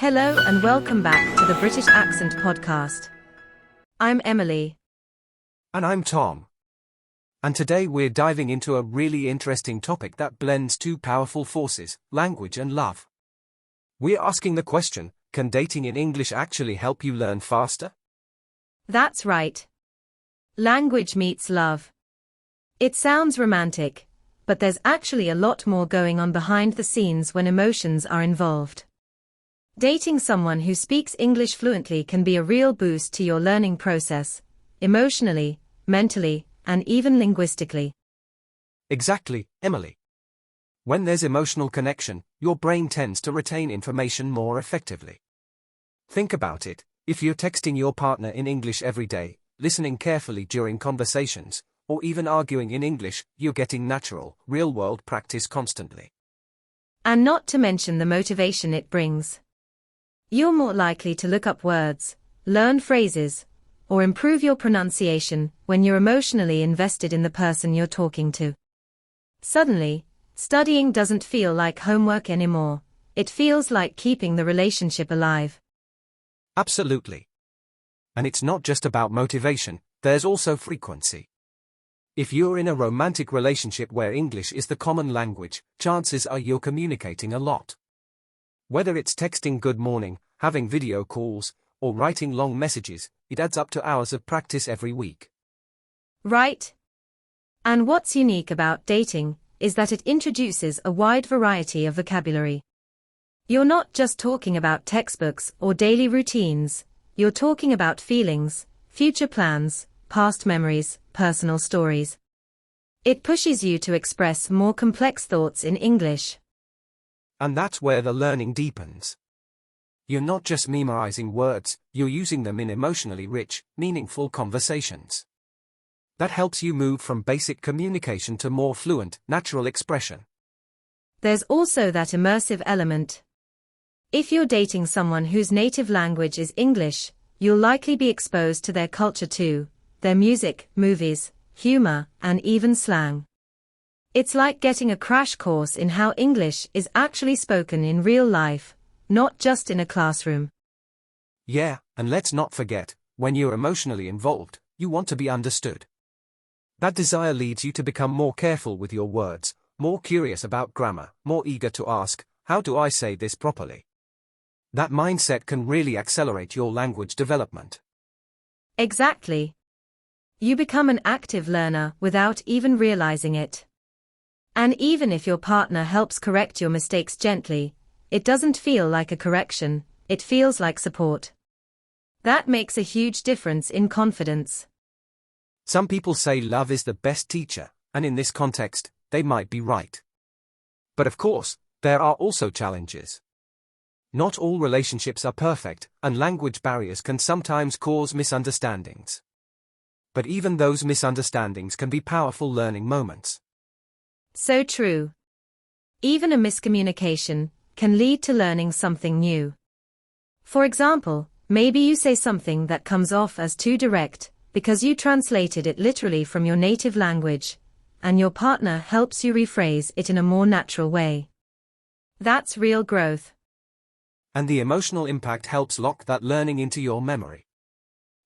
Hello and welcome back to the British Accent Podcast. I'm Emily. And I'm Tom. And today we're diving into a really interesting topic that blends two powerful forces, language and love. We're asking the question, can dating in English actually help you learn faster? That's right. Language meets love. It sounds romantic, but there's actually a lot more going on behind the scenes when emotions are involved. Dating someone who speaks English fluently can be a real boost to your learning process, emotionally, mentally, and even linguistically. Exactly, Emily. When there's emotional connection, your brain tends to retain information more effectively. Think about it, if you're texting your partner in English every day, listening carefully during conversations, or even arguing in English, you're getting natural, real-world practice constantly. And not to mention the motivation it brings. You're more likely to look up words, learn phrases, or improve your pronunciation when you're emotionally invested in the person you're talking to. Suddenly, studying doesn't feel like homework anymore, it feels like keeping the relationship alive. Absolutely. And it's not just about motivation, there's also frequency. If you're in a romantic relationship where English is the common language, chances are you're communicating a lot. Whether it's texting good morning, having video calls, or writing long messages, it adds up to hours of practice every week. Right? And what's unique about dating is that it introduces a wide variety of vocabulary. You're not just talking about textbooks or daily routines, you're talking about feelings, future plans, past memories, personal stories. It pushes you to express more complex thoughts in English. And that's where the learning deepens. You're not just memorizing words, you're using them in emotionally rich, meaningful conversations. That helps you move from basic communication to more fluent, natural expression. There's also that immersive element. If you're dating someone whose native language is English, you'll likely be exposed to their culture too, their music, movies, humor, and even slang. It's like getting a crash course in how English is actually spoken in real life, not just in a classroom. Yeah, and let's not forget, when you're emotionally involved, you want to be understood. That desire leads you to become more careful with your words, more curious about grammar, more eager to ask, how do I say this properly? That mindset can really accelerate your language development. Exactly. You become an active learner without even realizing it. And even if your partner helps correct your mistakes gently, it doesn't feel like a correction, it feels like support. That makes a huge difference in confidence. Some people say love is the best teacher, and in this context, they might be right. But of course, there are also challenges. Not all relationships are perfect, and language barriers can sometimes cause misunderstandings. But even those misunderstandings can be powerful learning moments. So true. Even a miscommunication can lead to learning something new. For example, maybe you say something that comes off as too direct, because you translated it literally from your native language, and your partner helps you rephrase it in a more natural way. That's real growth. And the emotional impact helps lock that learning into your memory.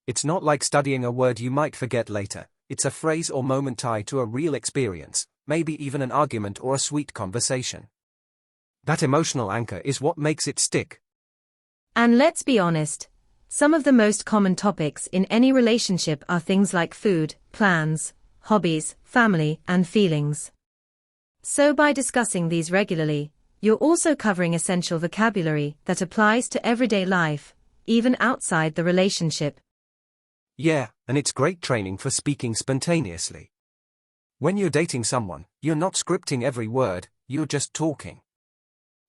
It's not like studying a word you might forget later, it's a phrase or moment tied to a real experience, maybe even an argument or a sweet conversation. That emotional anchor is what makes it stick. And let's be honest, some of the most common topics in any relationship are things like food, plans, hobbies, family, and feelings. So by discussing these regularly, you're also covering essential vocabulary that applies to everyday life, even outside the relationship. Yeah, and it's great training for speaking spontaneously. When you're dating someone, you're not scripting every word, you're just talking.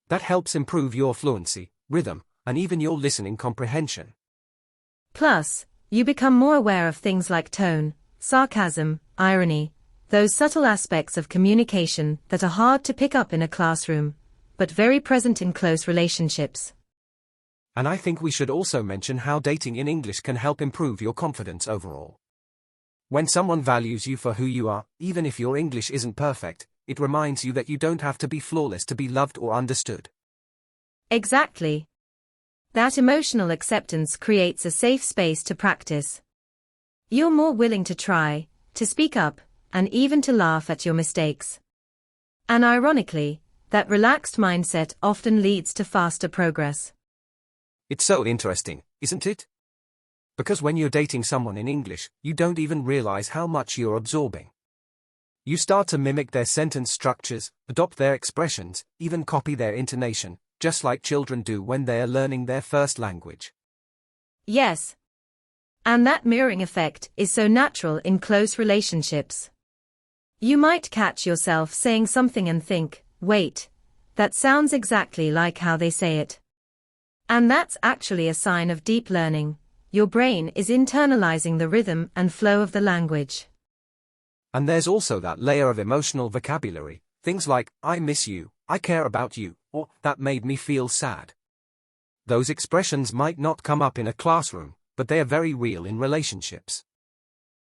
That helps improve your fluency, rhythm, and even your listening comprehension. Plus, you become more aware of things like tone, sarcasm, irony, those subtle aspects of communication that are hard to pick up in a classroom, but very present in close relationships. And I think we should also mention how dating in English can help improve your confidence overall. When someone values you for who you are, even if your English isn't perfect, it reminds you that you don't have to be flawless to be loved or understood. Exactly. That emotional acceptance creates a safe space to practice. You're more willing to try, to speak up, and even to laugh at your mistakes. And ironically, that relaxed mindset often leads to faster progress. It's so interesting, isn't it? Because when you're dating someone in English, you don't even realize how much you're absorbing. You start to mimic their sentence structures, adopt their expressions, even copy their intonation, just like children do when they are learning their first language. Yes. And that mirroring effect is so natural in close relationships. You might catch yourself saying something and think, wait, that sounds exactly like how they say it. And that's actually a sign of deep learning. Your brain is internalizing the rhythm and flow of the language. And there's also that layer of emotional vocabulary, things like, I miss you, I care about you, or that made me feel sad. Those expressions might not come up in a classroom, but they are very real in relationships.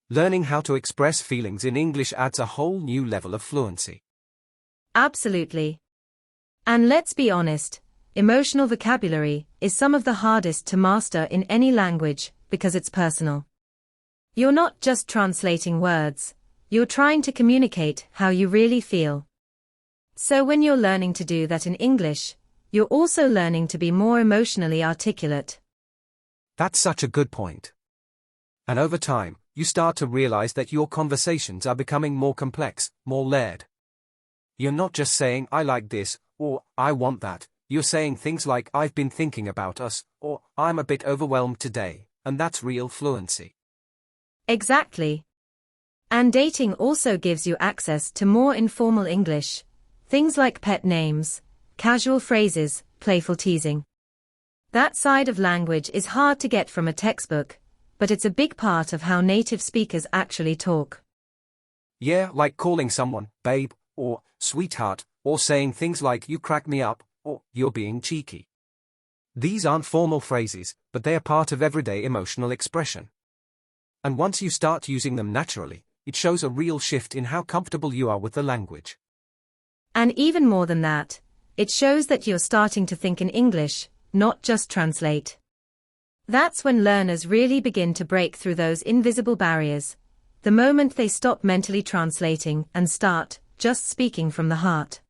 Learning how to express feelings in English adds a whole new level of fluency. Absolutely. And let's be honest, emotional vocabulary is some of the hardest to master in any language because it's personal. You're not just translating words, you're trying to communicate how you really feel. So when you're learning to do that in English, you're also learning to be more emotionally articulate. That's such a good point. And over time, you start to realize that your conversations are becoming more complex, more layered. You're not just saying, I like this, or I want that. You're saying things like, I've been thinking about us, or I'm a bit overwhelmed today, and that's real fluency. Exactly. And dating also gives you access to more informal English. Things like pet names, casual phrases, playful teasing. That side of language is hard to get from a textbook, but it's a big part of how native speakers actually talk. Yeah, like calling someone babe, or sweetheart, or saying things like you crack me up, or you're being cheeky. These aren't formal phrases, but they are part of everyday emotional expression. And once you start using them naturally, it shows a real shift in how comfortable you are with the language. And even more than that, it shows that you're starting to think in English, not just translate. That's when learners really begin to break through those invisible barriers, the moment they stop mentally translating and start just speaking from the heart.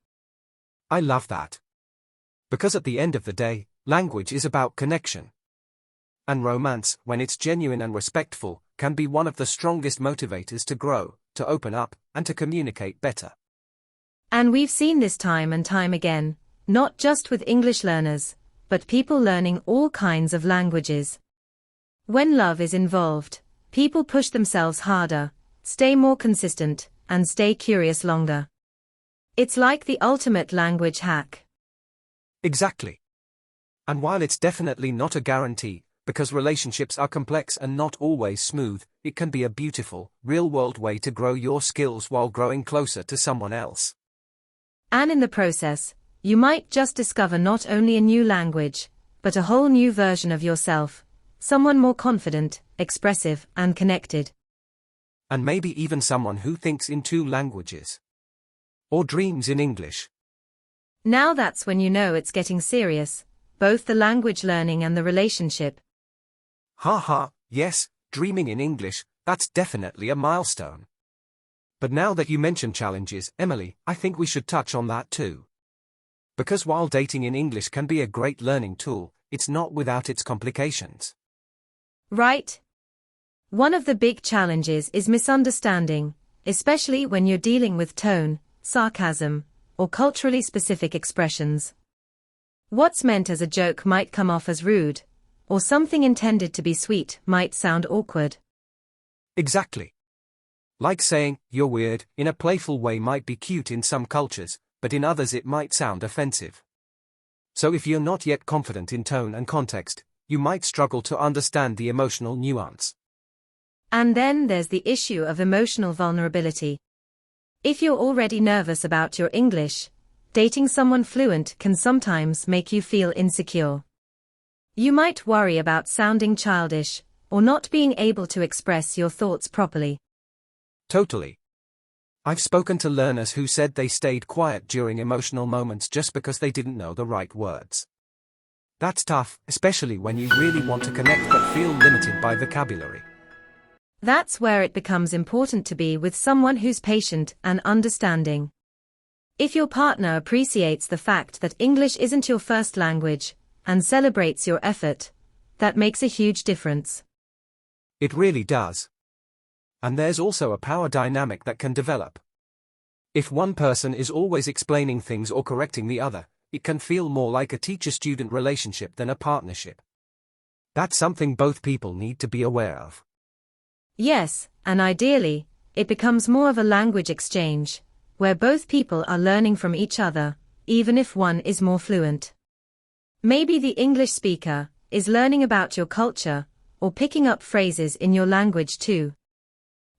I love that. Because at the end of the day, language is about connection. And romance, when it's genuine and respectful, can be one of the strongest motivators to grow, to open up, and to communicate better. And we've seen this time and time again, not just with English learners, but people learning all kinds of languages. When love is involved, people push themselves harder, stay more consistent, and stay curious longer. It's like the ultimate language hack. Exactly. And while it's definitely not a guarantee, because relationships are complex and not always smooth, it can be a beautiful, real-world way to grow your skills while growing closer to someone else. And in the process, you might just discover not only a new language, but a whole new version of yourself, someone more confident, expressive, and connected. And maybe even someone who thinks in 2 languages. Or dreams in English. Now that's when you know it's getting serious, both the language learning and the relationship. Yes, dreaming in English, that's definitely a milestone. But now that you mention challenges, Emily, I think we should touch on that too. Because while dating in English can be a great learning tool, it's not without its complications. Right. One of the big challenges is misunderstanding, especially when you're dealing with tone, sarcasm, or culturally specific expressions. What's meant as a joke might come off as rude, or something intended to be sweet might sound awkward. Exactly. Like saying, you're weird, in a playful way might be cute in some cultures, but in others it might sound offensive. So if you're not yet confident in tone and context, you might struggle to understand the emotional nuance. And then there's the issue of emotional vulnerability. If you're already nervous about your English, dating someone fluent can sometimes make you feel insecure. You might worry about sounding childish, or not being able to express your thoughts properly. Totally. I've spoken to learners who said they stayed quiet during emotional moments just because they didn't know the right words. That's tough, especially when you really want to connect but feel limited by vocabulary. That's where it becomes important to be with someone who's patient and understanding. If your partner appreciates the fact that English isn't your first language and celebrates your effort, that makes a huge difference. It really does. And there's also a power dynamic that can develop. If one person is always explaining things or correcting the other, it can feel more like a teacher-student relationship than a partnership. That's something both people need to be aware of. Yes, and ideally, it becomes more of a language exchange, where both people are learning from each other, even if one is more fluent. Maybe the English speaker is learning about your culture, or picking up phrases in your language too.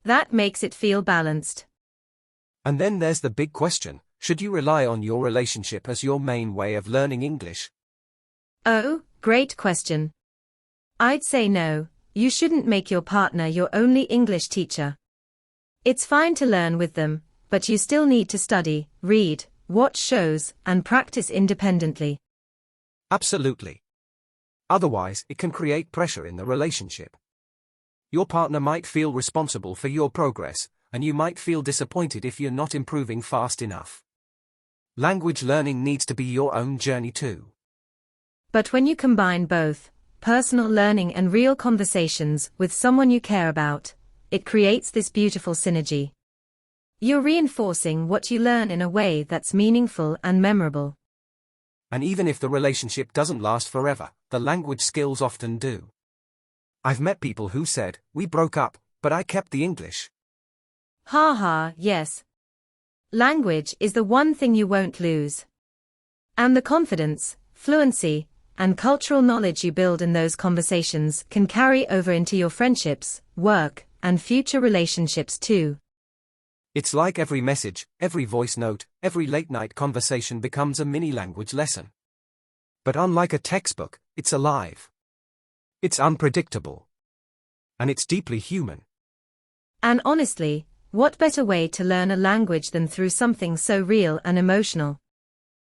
That makes it feel balanced. And then there's the big question, should you rely on your relationship as your main way of learning English? Oh, great question. I'd say no, you shouldn't make your partner your only English teacher. It's fine to learn with them, but you still need to study, read, watch shows, and practice independently. Absolutely. Otherwise, it can create pressure in the relationship. Your partner might feel responsible for your progress, and you might feel disappointed if you're not improving fast enough. Language learning needs to be your own journey too. But when you combine both, personal learning and real conversations with someone you care about, it creates this beautiful synergy. You're reinforcing what you learn in a way that's meaningful and memorable. And even if the relationship doesn't last forever, the language skills often do. I've met people who said, "We broke up, but I kept the English." Yes. Language is the one thing you won't lose. And the confidence, fluency, and cultural knowledge you build in those conversations can carry over into your friendships, work, and future relationships too. It's like every message, every voice note, every late-night conversation becomes a mini-language lesson. But unlike a textbook, it's alive. It's unpredictable. And it's deeply human. And honestly, what better way to learn a language than through something so real and emotional?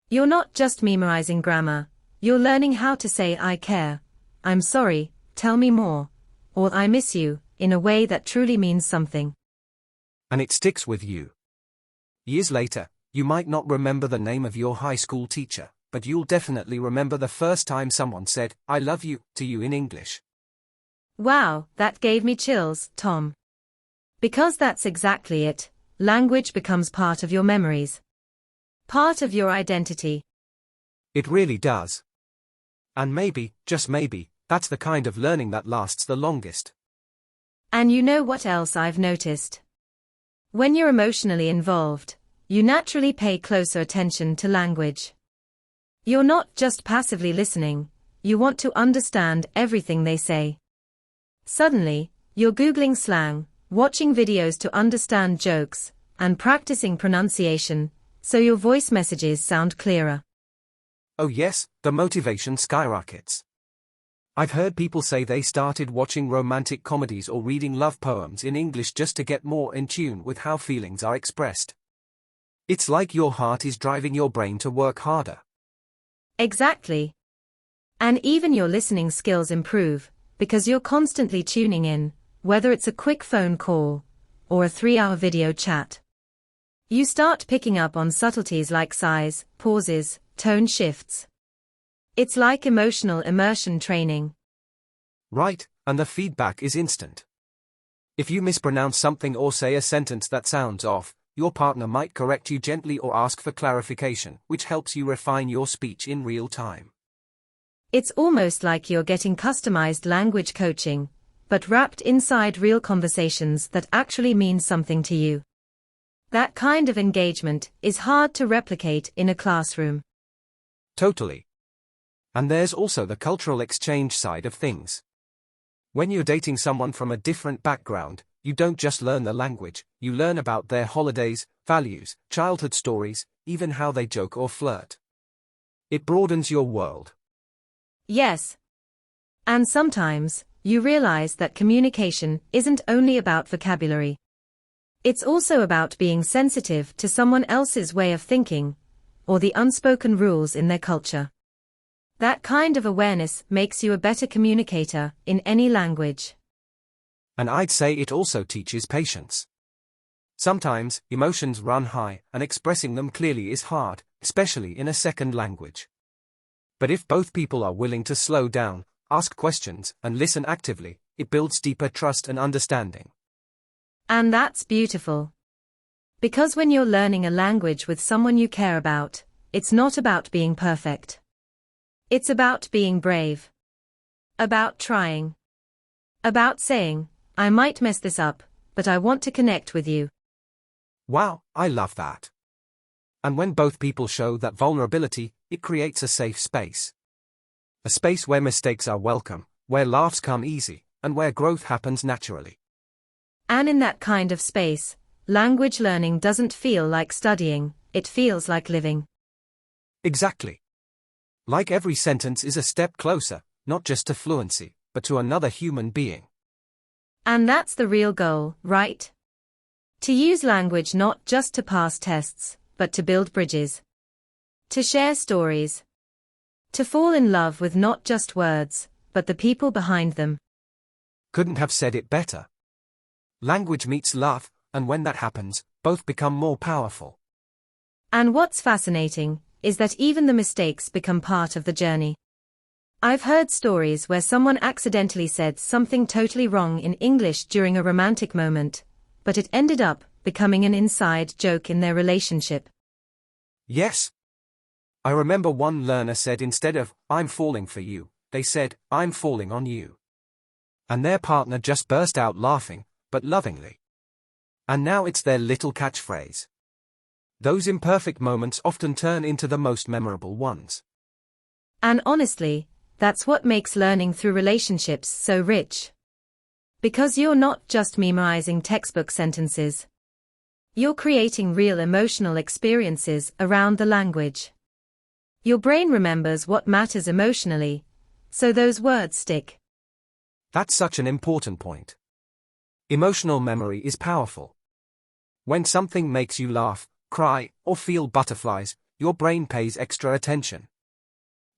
You're not just memorizing grammar, you're learning how to say "I care," "I'm sorry," "Tell me more," or "I miss you," in a way that truly means something. And it sticks with you. Years later, you might not remember the name of your high school teacher, but you'll definitely remember the first time someone said, "I love you," to you in English. Wow, that gave me chills, Tom. Because that's exactly it, language becomes part of your memories. Part of your identity. It really does. And maybe, just maybe, that's the kind of learning that lasts the longest. And you know what else I've noticed? When you're emotionally involved, you naturally pay closer attention to language. You're not just passively listening, you want to understand everything they say. Suddenly, you're Googling slang, watching videos to understand jokes, and practicing pronunciation, so your voice messages sound clearer. Oh yes, the motivation skyrockets. I've heard people say they started watching romantic comedies or reading love poems in English just to get more in tune with how feelings are expressed. It's like your heart is driving your brain to work harder. Exactly. And even your listening skills improve, because you're constantly tuning in, whether it's a quick phone call or a 3-hour video chat. You start picking up on subtleties like sighs, pauses, tone shifts. It's like emotional immersion training. Right, and the feedback is instant. If you mispronounce something or say a sentence that sounds off, your partner might correct you gently or ask for clarification, which helps you refine your speech in real time. It's almost like you're getting customized language coaching, but wrapped inside real conversations that actually mean something to you. That kind of engagement is hard to replicate in a classroom. Totally. And there's also the cultural exchange side of things. When you're dating someone from a different background, you don't just learn the language, you learn about their holidays, values, childhood stories, even how they joke or flirt. It broadens your world. Yes. And sometimes, you realize that communication isn't only about vocabulary. It's also about being sensitive to someone else's way of thinking, or the unspoken rules in their culture. That kind of awareness makes you a better communicator in any language. And I'd say it also teaches patience. Sometimes, emotions run high, and expressing them clearly is hard, especially in a second language. But if both people are willing to slow down, ask questions, and listen actively, it builds deeper trust and understanding. And that's beautiful. Because when you're learning a language with someone you care about, it's not about being perfect. It's about being brave. About trying. About saying, I might mess this up, but I want to connect with you. Wow, I love that. And when both people show that vulnerability, it creates a safe space. A space where mistakes are welcome, where laughs come easy, and where growth happens naturally. And in that kind of space, language learning doesn't feel like studying, it feels like living. Exactly. Like every sentence is a step closer, not just to fluency, but to another human being. And that's the real goal, right? To use language not just to pass tests, but to build bridges. To share stories. To fall in love with not just words, but the people behind them. Couldn't have said it better. Language meets love, and when that happens, both become more powerful. And what's fascinating is that even the mistakes become part of the journey. I've heard stories where someone accidentally said something totally wrong in English during a romantic moment, but it ended up becoming an inside joke in their relationship. Yes. I remember one learner said instead of, I'm falling for you, they said, I'm falling on you. And their partner just burst out laughing, but lovingly. And now it's their little catchphrase. Those imperfect moments often turn into the most memorable ones. And honestly, that's what makes learning through relationships so rich. Because you're not just memorizing textbook sentences. You're creating real emotional experiences around the language. Your brain remembers what matters emotionally, so those words stick. That's such an important point. Emotional memory is powerful. When something makes you laugh, cry, or feel butterflies, your brain pays extra attention.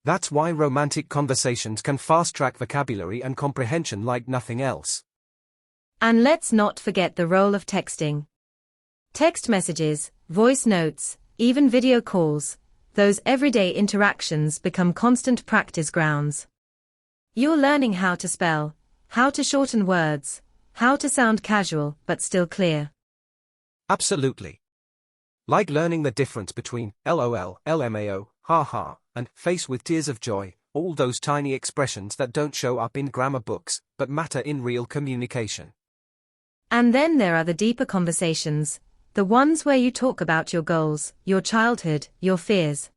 That's why romantic conversations can fast-track vocabulary and comprehension like nothing else. And let's not forget the role of texting. Text messages, voice notes, even video calls, those everyday interactions become constant practice grounds. You're learning how to spell, how to shorten words, how to sound casual but still clear. Absolutely. Like learning the difference between LOL, LMAO, haha, and face with tears of joy, all those tiny expressions that don't show up in grammar books, but matter in real communication. And then there are the deeper conversations, the ones where you talk about your goals, your childhood, your fears.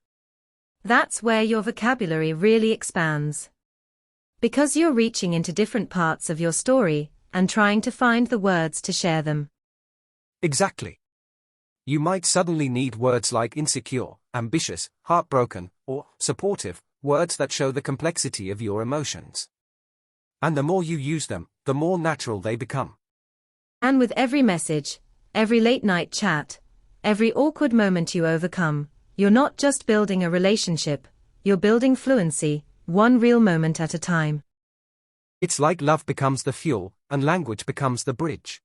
That's where your vocabulary really expands. Because you're reaching into different parts of your story, and trying to find the words to share them. Exactly. You might suddenly need words like insecure, ambitious, heartbroken, or supportive, words that show the complexity of your emotions. And the more you use them, the more natural they become. And with every message, every late-night chat, every awkward moment you overcome, you're not just building a relationship, you're building fluency, one real moment at a time. It's like love becomes the fuel, and language becomes the bridge.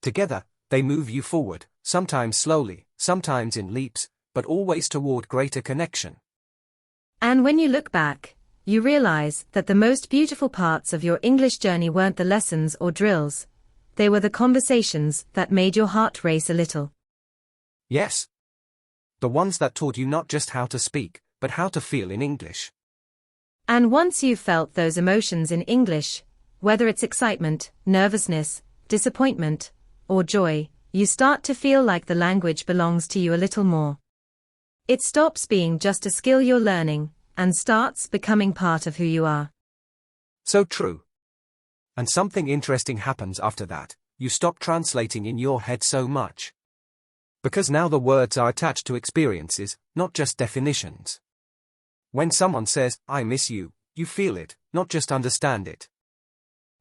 Together, they move you forward, sometimes slowly, sometimes in leaps, but always toward greater connection. And when you look back, you realize that the most beautiful parts of your English journey weren't the lessons or drills, they were the conversations that made your heart race a little. Yes. The ones that taught you not just how to speak, but how to feel in English. And once you've felt those emotions in English, whether it's excitement, nervousness, disappointment, or joy, you start to feel like the language belongs to you a little more. It stops being just a skill you're learning, and starts becoming part of who you are. So true. And something interesting happens after that, you stop translating in your head so much. Because now the words are attached to experiences, not just definitions. When someone says, I miss you, you feel it, not just understand it.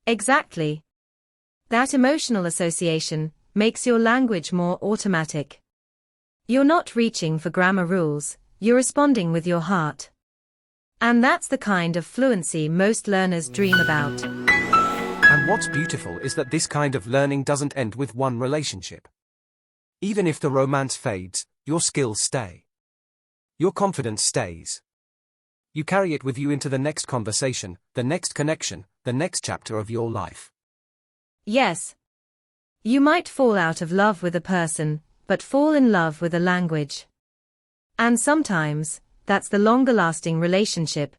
Exactly. That emotional association makes your language more automatic. You're not reaching for grammar rules, you're responding with your heart. And that's the kind of fluency most learners dream about. And what's beautiful is that this kind of learning doesn't end with one relationship. Even if the romance fades, your skills stay. Your confidence stays. You carry it with you into the next conversation, the next connection, the next chapter of your life. Yes. You might fall out of love with a person, but fall in love with a language. And sometimes, that's the longer-lasting relationship.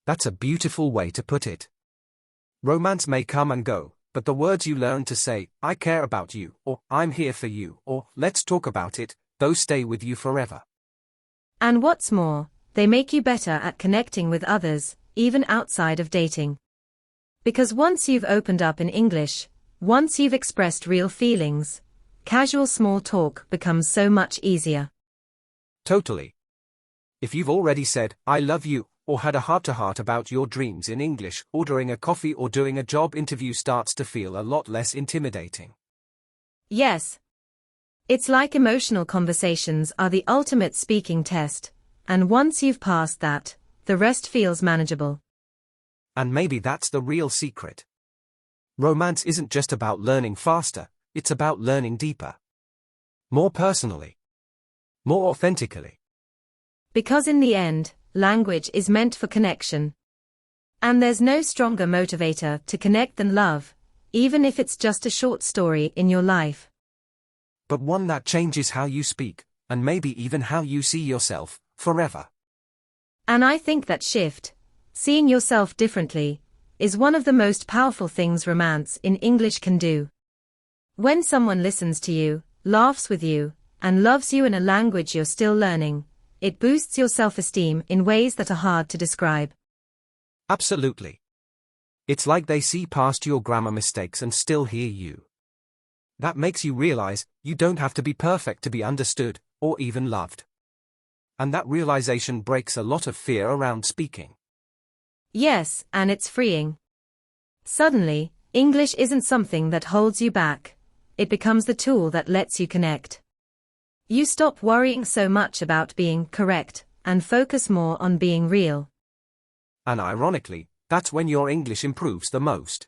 That's a beautiful way to put it. Romance may come and go, but the words you learn to say, "I care about you," or "I'm here for you," or "let's talk about it," those stay with you forever. And what's more, they make you better at connecting with others, even outside of dating. Because once you've opened up in English, once you've expressed real feelings, casual small talk becomes so much easier. Totally. If you've already said, "I love you," or had a heart-to-heart about your dreams in English, ordering a coffee or doing a job interview starts to feel a lot less intimidating. Yes. It's like emotional conversations are the ultimate speaking test, and once you've passed that, the rest feels manageable. And maybe that's the real secret. Romance isn't just about learning faster, it's about learning deeper. More personally. More authentically. Because in the end, language is meant for connection. And there's no stronger motivator to connect than love, even if it's just a short story in your life. But one that changes how you speak, and maybe even how you see yourself, forever. And I think that shift, seeing yourself differently, is one of the most powerful things romance in English can do. When someone listens to you, laughs with you, and loves you in a language you're still learning, it boosts your self-esteem in ways that are hard to describe. Absolutely. It's like they see past your grammar mistakes and still hear you. That makes you realize you don't have to be perfect to be understood, or even loved. And that realization breaks a lot of fear around speaking. Yes, and it's freeing. Suddenly, English isn't something that holds you back. It becomes the tool that lets you connect. You stop worrying so much about being correct, and focus more on being real. And ironically, that's when your English improves the most.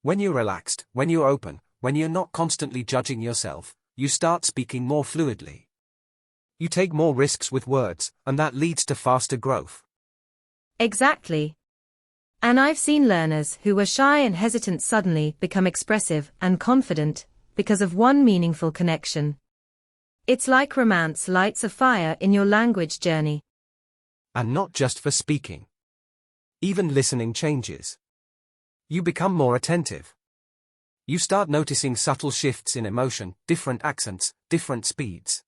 When you're relaxed, when you're open, when you're not constantly judging yourself, you start speaking more fluidly. You take more risks with words, and that leads to faster growth. Exactly. And I've seen learners who were shy and hesitant suddenly become expressive and confident because of one meaningful connection. It's like romance lights a fire in your language journey. And not just for speaking. Even listening changes. You become more attentive. You start noticing subtle shifts in emotion, different accents, different speeds.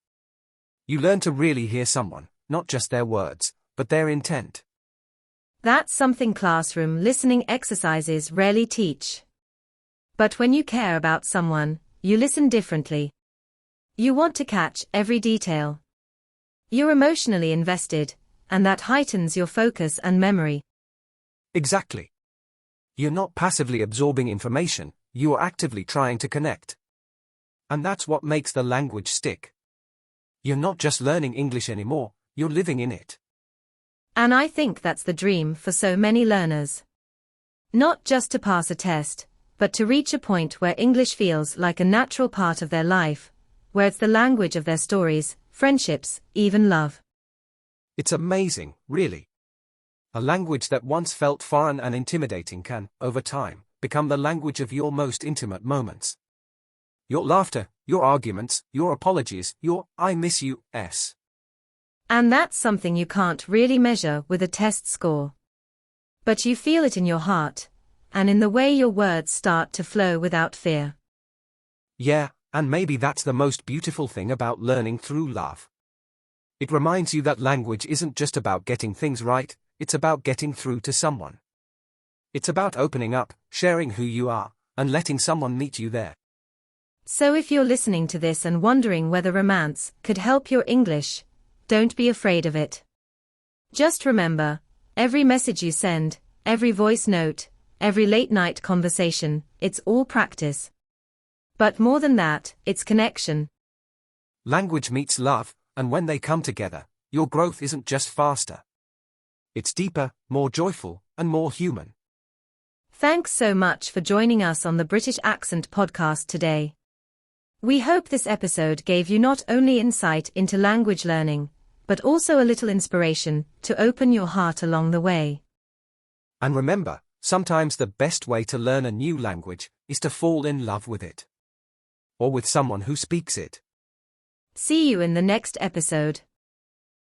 You learn to really hear someone, not just their words, but their intent. That's something classroom listening exercises rarely teach. But when you care about someone, you listen differently. You want to catch every detail. You're emotionally invested, and that heightens your focus and memory. Exactly. You're not passively absorbing information, you are actively trying to connect. And that's what makes the language stick. You're not just learning English anymore, you're living in it. And I think that's the dream for so many learners. Not just to pass a test, but to reach a point where English feels like a natural part of their life, where it's the language of their stories, friendships, even love. It's amazing, really. A language that once felt foreign and intimidating can, over time, become the language of your most intimate moments. Your laughter, your arguments, your apologies, your "I miss you"s. And that's something you can't really measure with a test score. But you feel it in your heart, and in the way your words start to flow without fear. Yeah, and maybe that's the most beautiful thing about learning through love. It reminds you that language isn't just about getting things right, it's about getting through to someone. It's about opening up, sharing who you are, and letting someone meet you there. So if you're listening to this and wondering whether romance could help your English, don't be afraid of it. Just remember, every message you send, every voice note, every late-night conversation, it's all practice. But more than that, it's connection. Language meets love, and when they come together, your growth isn't just faster. It's deeper, more joyful, and more human. Thanks so much for joining us on the British Accent podcast today. We hope this episode gave you not only insight into language learning, but also a little inspiration to open your heart along the way. And remember, sometimes the best way to learn a new language is to fall in love with it. Or with someone who speaks it. See you in the next episode.